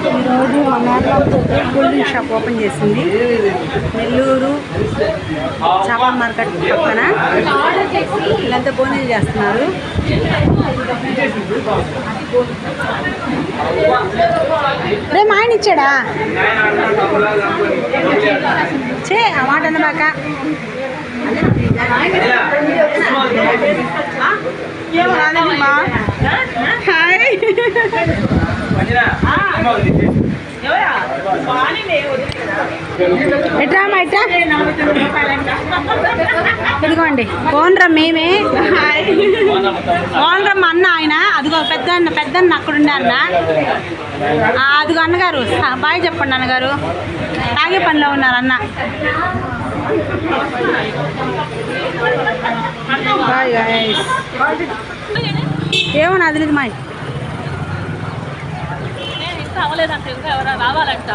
ఈరోజు మా మేనమామ కూల్డ్రింక్ షాప్ ఓపెన్ చేసింది నెల్లూరు చేపల మార్కెట్ పక్కన. వీళ్ళంతా బోనీలు చేస్తున్నారు. రే మా ఆయన ఇచ్చాడా చే ఆ మాట అన్నదాక హాయ్ ఎట్రామా ఎట్రా ఇదిగోండి ఓనరా మేమే ఓనరా మా అన్న ఆయన అదిగో పెద్దన్న అక్కడుండే అన్న అదిగో అన్నగారు బాయ్ చెప్పండి అన్నగారు. తాగే పనిలో ఉన్నారు అన్న. Bye guys. ఏమన్నా అది లేదు మా అవ్వలేదంటే ఇంకా ఎవరైనా రావాలంట.